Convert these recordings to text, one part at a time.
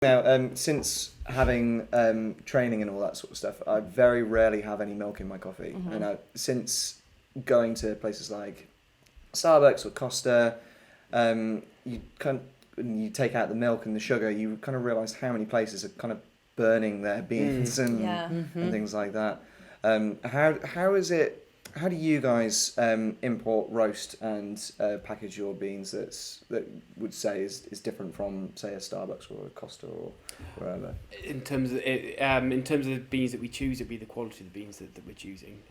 Now, since having training and all that sort of stuff, I very rarely have any milk in my coffee. And since going to places like Starbucks or Costa, you take out the milk and the sugar, you kind of realise how many places are kind of burning their beans and things like that. How is it? How do you guys import, roast, and package your beans that would say is different from, say, a Starbucks or a Costa or wherever? In terms of the beans that we choose, it'd be the quality of the beans that we're choosing.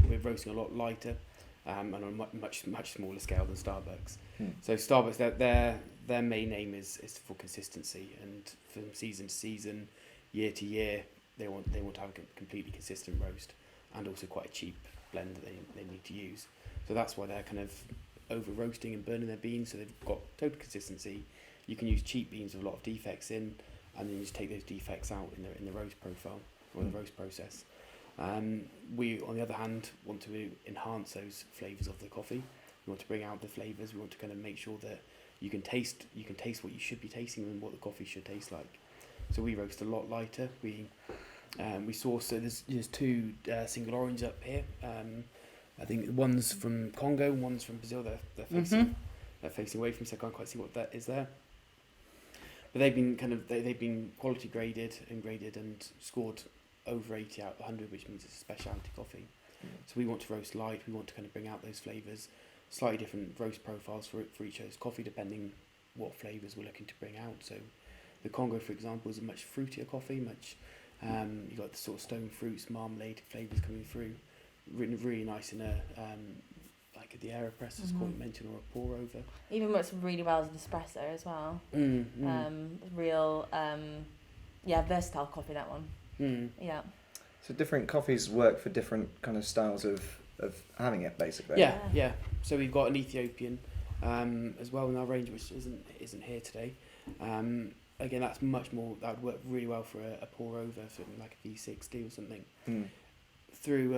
We're roasting a lot lighter and on a much smaller scale than Starbucks. So Starbucks, their main aim is for consistency, and from season to season, year to year, they want to have a completely consistent roast, and also quite a cheap blend that they need to use. So that's why they're kind of over roasting and burning their beans, so they've got total consistency. You can use cheap beans with a lot of defects in, and then you just take those defects out in the roast profile or the roast process. We, on the other hand, want to enhance those flavours of the coffee. We want to bring out the flavours. We want to kind of make sure that you can taste what you should be tasting and what the coffee should taste like. So we roast a lot lighter. We source, so there's two single orange up here. I think one's from Congo, one's from Brazil. They're facing away from, so I can't quite see what that is there. But they've been quality graded and scored over 80 out of 100, which means it's a specialty coffee. So we want to roast light. We want to kind of bring out those flavours, slightly different roast profiles for each of those coffee, depending what flavours we're looking to bring out. So the Congo, for example, is a much fruitier coffee, you got the sort of stone fruits, marmalade flavours coming through, really nice in a like the AeroPress, as Courtney mentioned, or a pour over. Even works really well as an espresso as well. Real, versatile coffee, that one. Yeah. So different coffees work for different kind of styles of having it, basically. Yeah. So we've got an Ethiopian as well in our range, which isn't here today. Again, that's much more. That would work really well for a pour over, something like a V60 or something. Through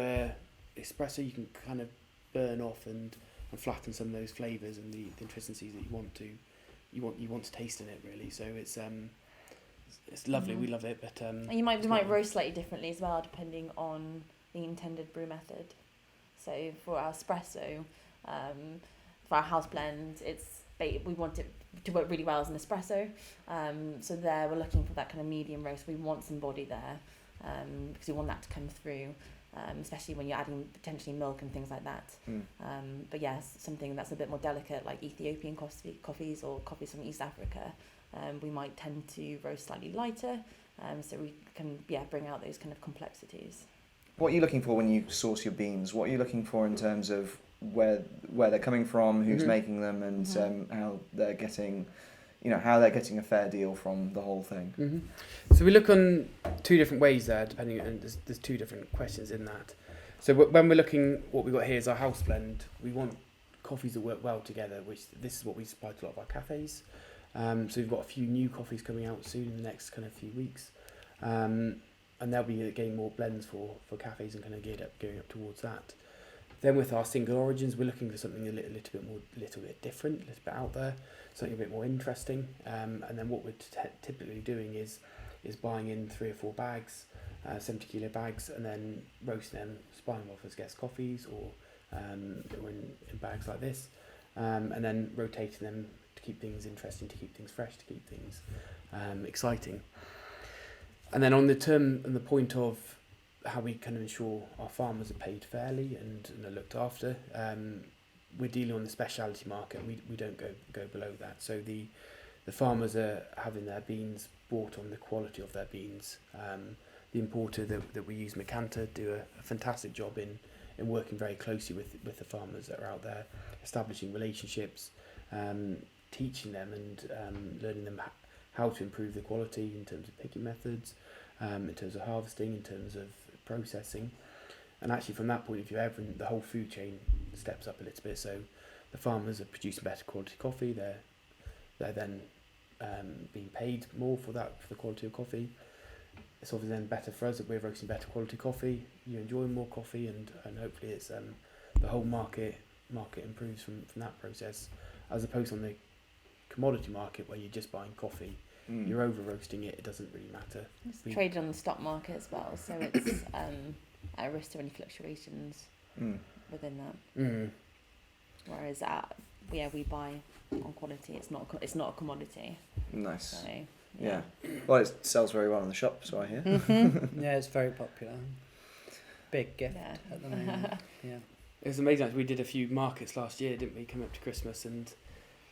espresso, you can kind of burn off and flatten some of those flavours and the intricacies that you want to taste in it, really. So it's lovely. We love it, but and we might roast slightly differently as well, depending on the intended brew method. So for our espresso, for our house blend, we want it to work really well as an espresso. So there we're looking for that kind of medium roast. We want some body there because we want that to come through, especially when you're adding potentially milk and things like that. But yes, something that's a bit more delicate, like Ethiopian coffees or coffees from East Africa, we might tend to roast slightly lighter, so we can bring out those kind of complexities. What are you looking for when you source your beans? What are you looking for in terms of where they're coming from, who's making them, and how they're getting a fair deal from the whole thing? So we look on two different ways there, depending, and there's two different questions in that. So when we're looking, what we've got here is our house blend. We want coffees that work well together, which this is what we supply to a lot of our cafes. So we've got a few new coffees coming out soon in the next kind of few weeks. And there'll be again more blends for cafes and kind of going up towards that. Then with our single origins, we're looking for something a little bit different, a little bit out there, something a bit more interesting. And then what we're typically doing is buying in 3 or 4 bags, 70 kilo bags, and then roasting them, supplying them off as guest coffees or in bags like this, and then rotating them to keep things interesting, to keep things fresh, to keep things exciting. And then on the point of how we kind of ensure our farmers are paid fairly and are looked after, we're dealing on the specialty market. We don't go below that. So the farmers are having their beans bought on the quality of their beans. The importer that we use, Macanta, do a fantastic job in working very closely with the farmers that are out there, establishing relationships, teaching them and learning them how to improve the quality in terms of picking methods, in terms of harvesting, in terms of processing. And actually from that point of view, the whole food chain steps up a little bit. So the farmers are producing better quality coffee. They're then being paid more for the quality of coffee. It's obviously then better for us that we're roasting better quality coffee. You enjoy more coffee, and hopefully it's the whole market improves from that process, as opposed on the commodity market where you're just buying coffee. you're over roasting it, it doesn't really matter. It's traded on the stock market as well, so it's at risk to any fluctuations within that. Whereas we buy on quality. It's not a commodity. Nice. So, yeah. Well, it sells very well in the shop, so I hear. Yeah, it's very popular. Big gift at the moment. Yeah. It was amazing. Actually, we did a few markets last year, didn't we? Coming up to Christmas, and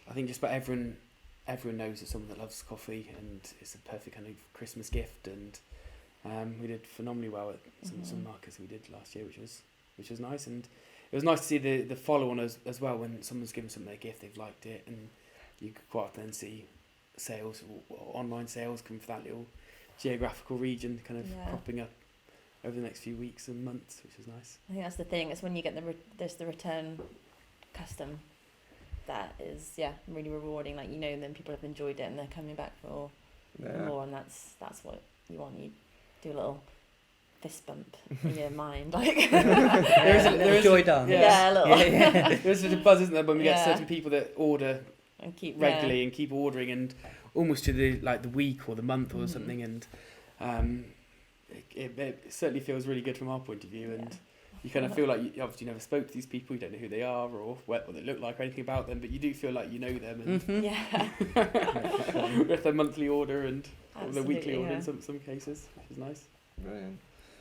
I think just about everyone knows that someone that loves coffee, and it's a perfect kind of Christmas gift. And we did phenomenally well at some markets we did last year, which was nice. And it was nice to see the follow on as well when someone's given something a gift, they've liked it, and you could quite often see sales or online sales come from that little geographical region kind of cropping up over the next few weeks and months, which is nice. I think that's the thing. It's when you get there's the return custom that is really rewarding. Like, then people have enjoyed it and they're coming back for more, and that's what you want. You do a little fist bump in your mind, like there is joy done. Yeah, a little. There's such a buzz, isn't there, when we get certain people that order and keep regularly and keep ordering, and almost to the week or the month or something, and it certainly feels really good from our point of view, and you kind of feel like you obviously never spoke to these people, you don't know who they are or what they look like or anything about them, but you do feel like you know them, and with their monthly order and or their weekly order in some cases, which is nice. Brilliant.